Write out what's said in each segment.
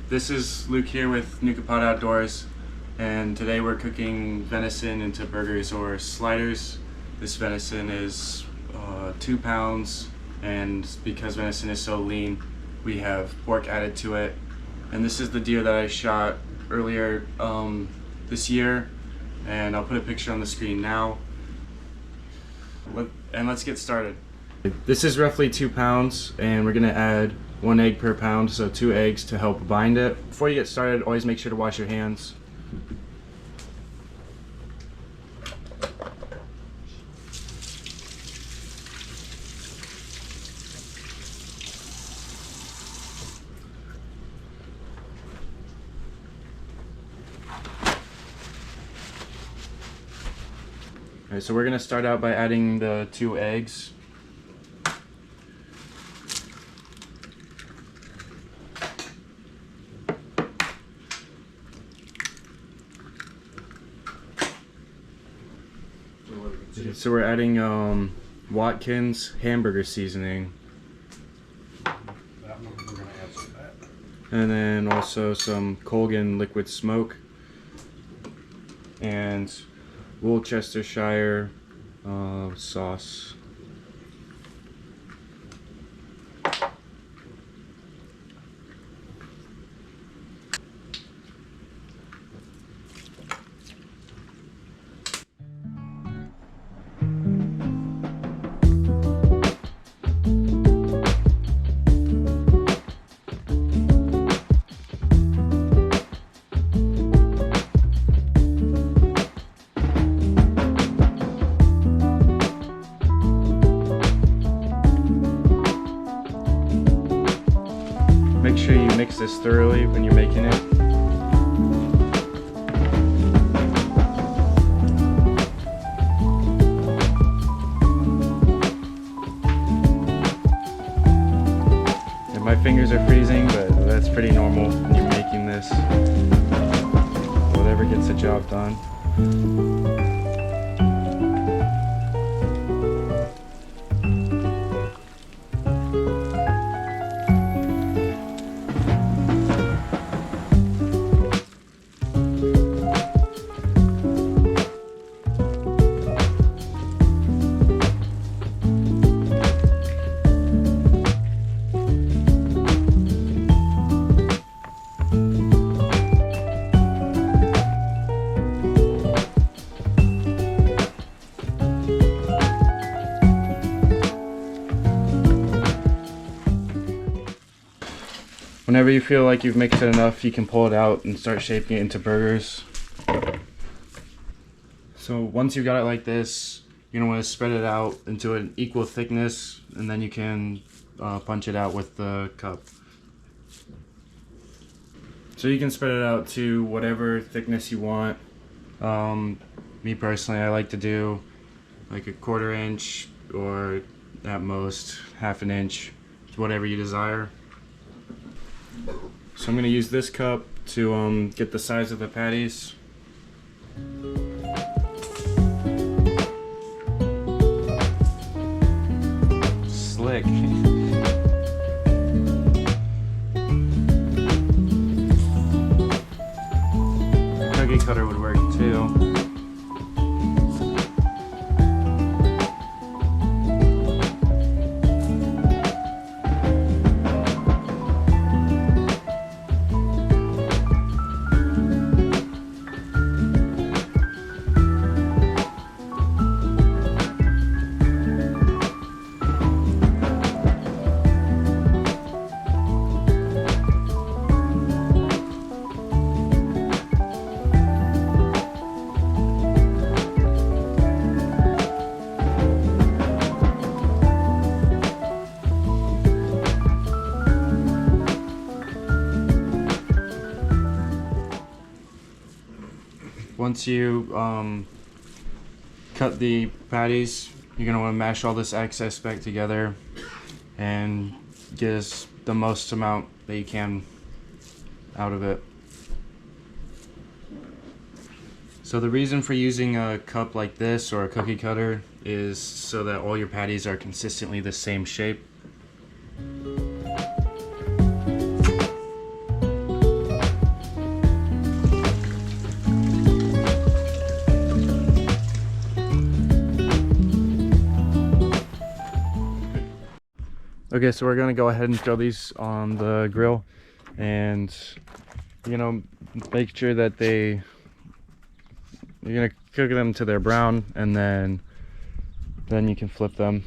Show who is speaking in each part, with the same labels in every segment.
Speaker 1: This is Luke here with Nuka Pot Outdoors, and today we're cooking venison into burgers or sliders. This venison is 2 pounds, and because venison is so lean, we have pork added to it. And this is the deer that I shot earlier this year, and I'll put a picture on the screen now. And let's get started. This is roughly 2 pounds, and we're gonna add 1 egg per pound, so 2 eggs to help bind it. Before you get started, always make sure to wash your hands. Alright, so we're gonna start out by adding the 2 eggs. So we're adding Watkins hamburger seasoning.
Speaker 2: That one we're gonna add some of that.
Speaker 1: And then also some Colgan liquid smoke and Worcestershire sauce. Make sure you mix this thoroughly when you're making it. And my fingers are freezing, but that's pretty normal when you're making this. Whatever gets the job done. Whenever you feel like you've mixed it enough, you can pull it out and start shaping it into burgers. So once you've got it like this, you're gonna want to spread it out into an equal thickness, and then you can punch it out with the cup. So you can spread it out to whatever thickness you want. Me personally, I like to do like a 1/4 inch or at most 1/2 inch, whatever you desire. So I'm going to use this cup to get the size of the patties. Slick. Cookie cutter would work too. Once you cut the patties, you're going to want to mash all this excess back together and get us the most amount that you can out of it. So the reason for using a cup like this or a cookie cutter is so that all your patties are consistently the same shape. Okay, so we're gonna go ahead and throw these on the grill, and make sure that you're gonna cook them to their brown, and then you can flip them.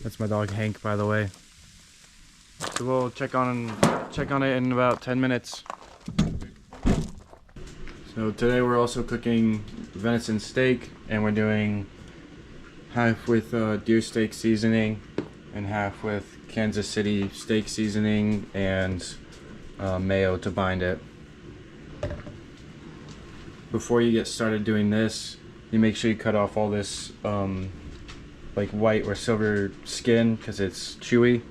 Speaker 1: That's my dog Hank, by the way. So we'll check on it in about 10 minutes. So today we're also cooking venison steak, and we're doing half with deer steak seasoning and half with Kansas City steak seasoning and mayo to bind it. Before you get started doing this, you make sure you cut off all this like white or silver skin, because it's chewy,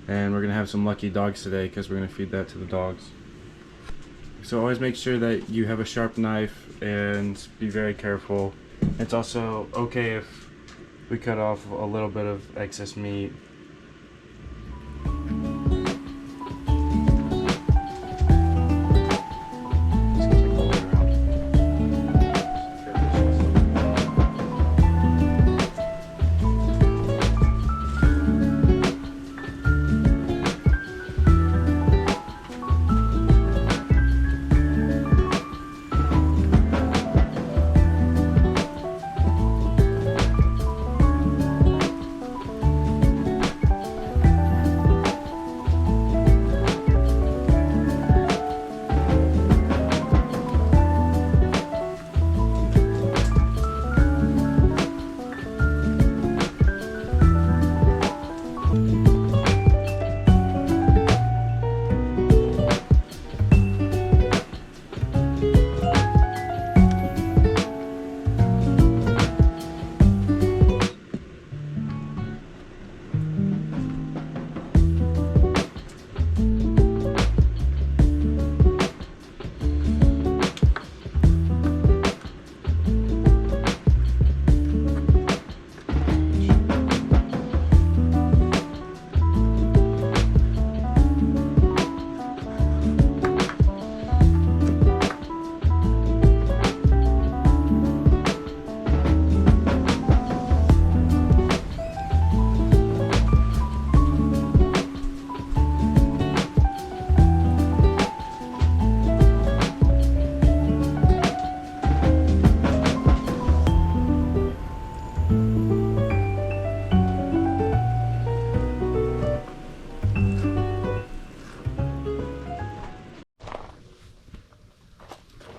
Speaker 1: and we're gonna have some lucky dogs today because we're gonna feed that to the dogs. So always make sure that you have a sharp knife and be very careful. It's also okay if we cut off a little bit of excess meat.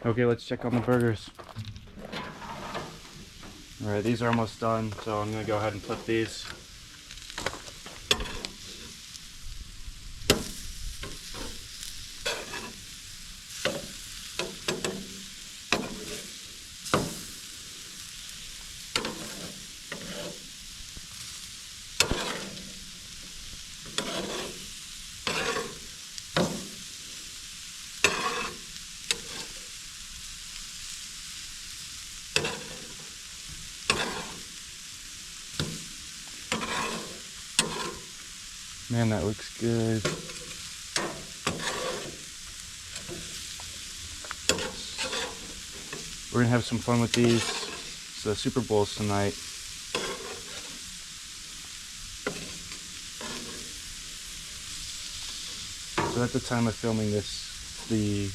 Speaker 1: Okay, let's check on the burgers. Alright, these are almost done, so I'm gonna go ahead and flip these. Man, that looks good. We're gonna have some fun with these. It's the Super Bowls tonight. So at the time of filming this, the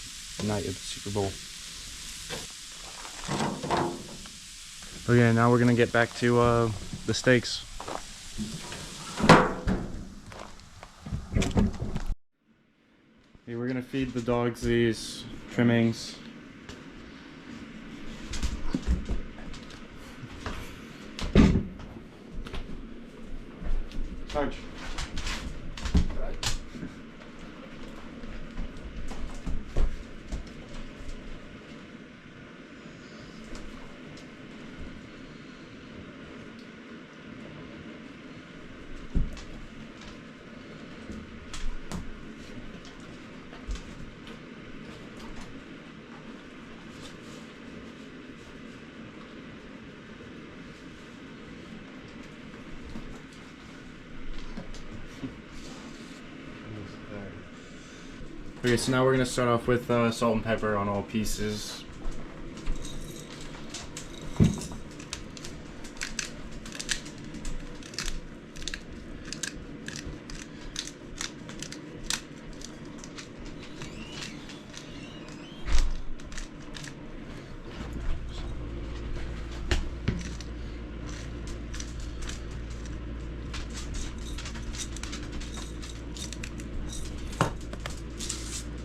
Speaker 1: night of the Super Bowl. Okay, now we're gonna get back to the steaks. Okay, we're gonna feed the dogs these trimmings. Sarge. Okay, so now we're gonna start off with salt and pepper on all pieces.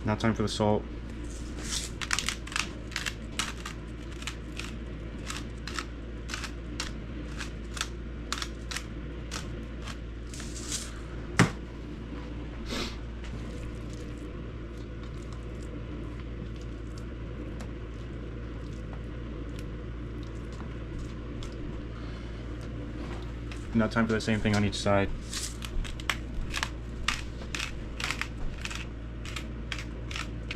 Speaker 1: Now time for the salt. Now time for the same thing on each side.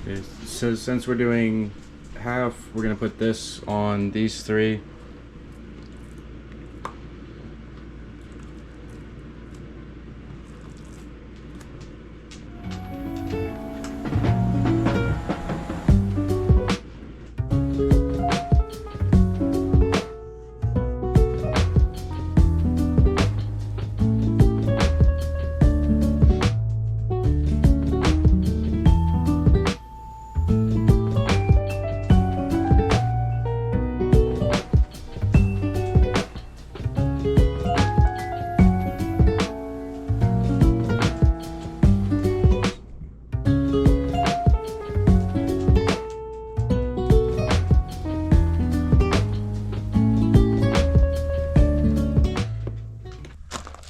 Speaker 1: Okay, so since we're doing half, we're gonna put this on these three.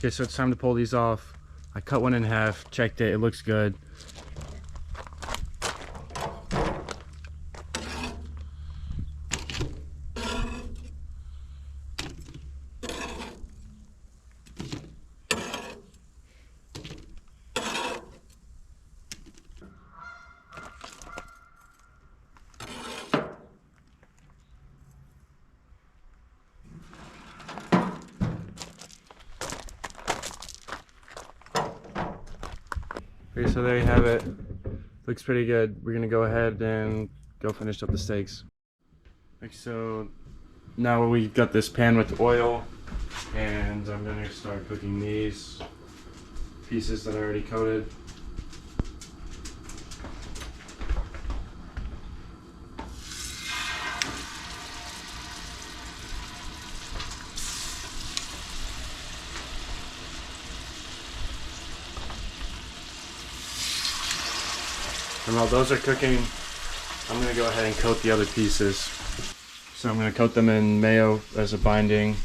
Speaker 1: Okay, so it's time to pull these off. I cut one in half, checked it, it looks good. Okay, so there you have it. Looks pretty good. We're gonna go ahead and go finish up the steaks. Okay, so now we got this pan with oil, and I'm gonna start cooking these pieces that I already coated. And while those are cooking, I'm going to go ahead and coat the other pieces. So I'm going to coat them in mayo as a binding.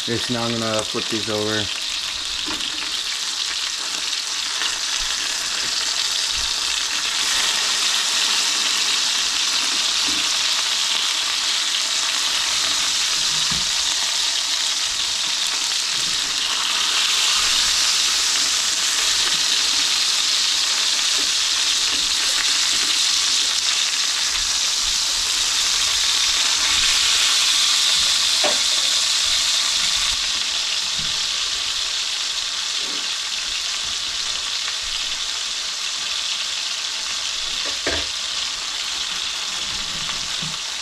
Speaker 1: Okay, so now I'm gonna flip these over.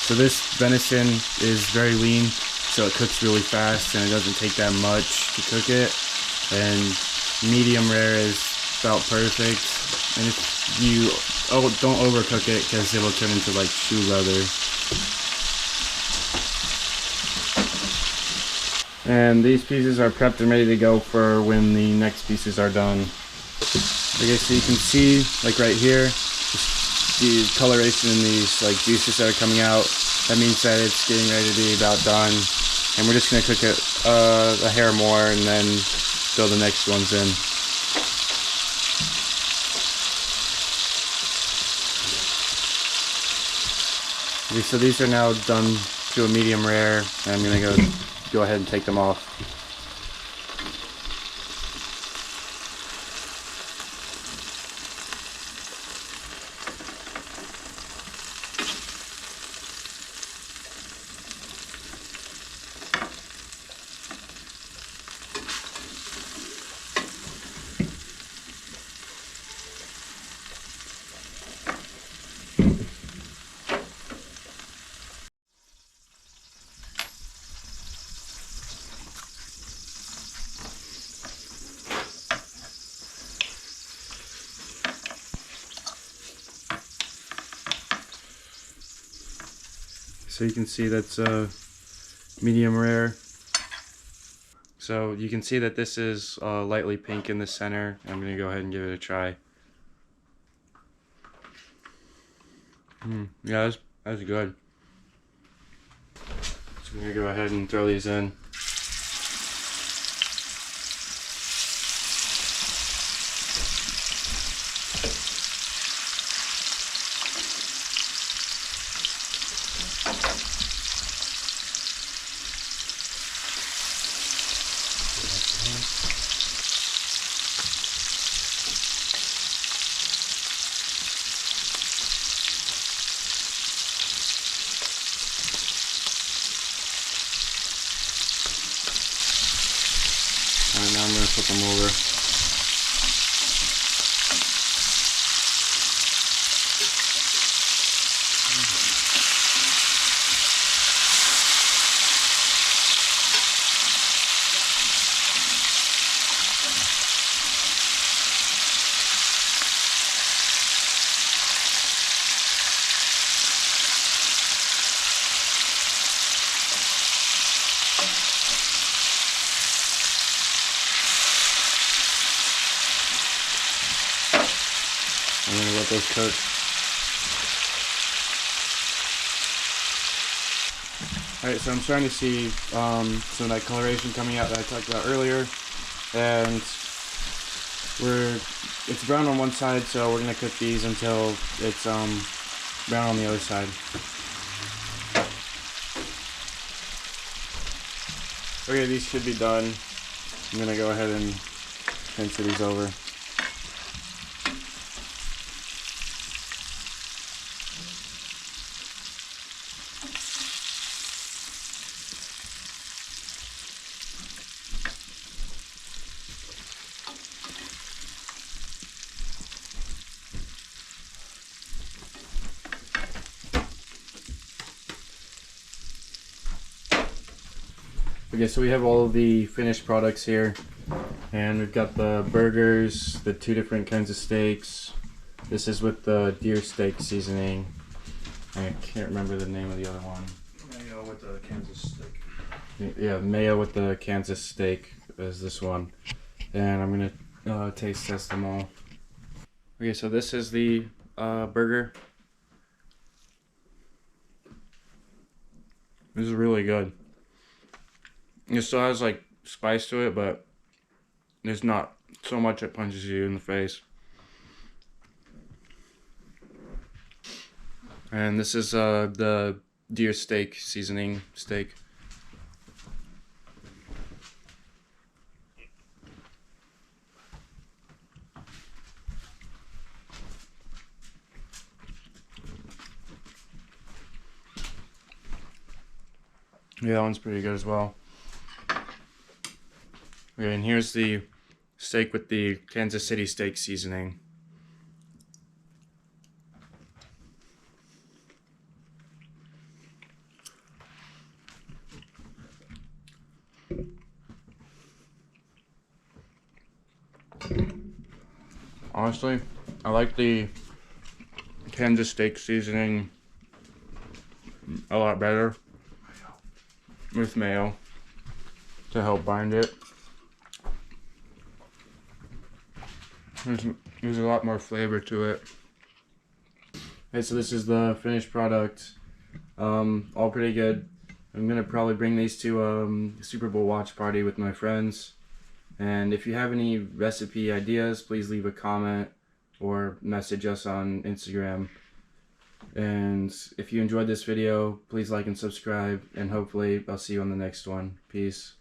Speaker 1: So this venison is very lean, so it cooks really fast and it doesn't take that much to cook it. And medium rare is about perfect. And if you don't overcook it, because it'll turn into like shoe leather. And these pieces are prepped and ready to go for when the next pieces are done. Okay, so you can see, like right here, the coloration in these like juices that are coming out. That means that it's getting ready to be about done. And we're just gonna cook it a hair more and then throw the next ones in. Okay, so these are now done to a medium rare, and I'm gonna go ahead and take them off. So you can see that's medium rare. So you can see that this is lightly pink in the center. I'm going to go ahead and give it a try. Yeah, that's good. So I'm going to go ahead and throw these in. Alright, now I'm going to flip them over. I'm going to let those cook. Alright, so I'm starting to see some of that coloration coming out that I talked about earlier. And it's brown on one side, so we're going to cook these until it's brown on the other side. Okay, these should be done. I'm going to go ahead and transfer these over. Okay, so we have all of the finished products here, and we've got the burgers, the two different kinds of steaks. This is with the deer steak seasoning. I can't remember the name of the other one.
Speaker 2: Mayo with the Kansas steak.
Speaker 1: Yeah, mayo with the Kansas steak is this one. And I'm gonna taste test them all. Okay, so this is the burger. This is really good. It still has like spice to it, but there's not so much it punches you in the face. And this is the deer steak seasoning steak. Yeah, that one's pretty good as well. Okay, and here's the steak with the Kansas City steak seasoning. Honestly, I like the Kansas steak seasoning a lot better with mayo to help bind it. There's a lot more flavor to it. Okay, so this is the finished product. All pretty good. I'm gonna probably bring these to Super Bowl watch party with my friends. And if you have any recipe ideas, please leave a comment or message us on Instagram. And if you enjoyed this video, please like and subscribe, and hopefully I'll see you on the next one. Peace.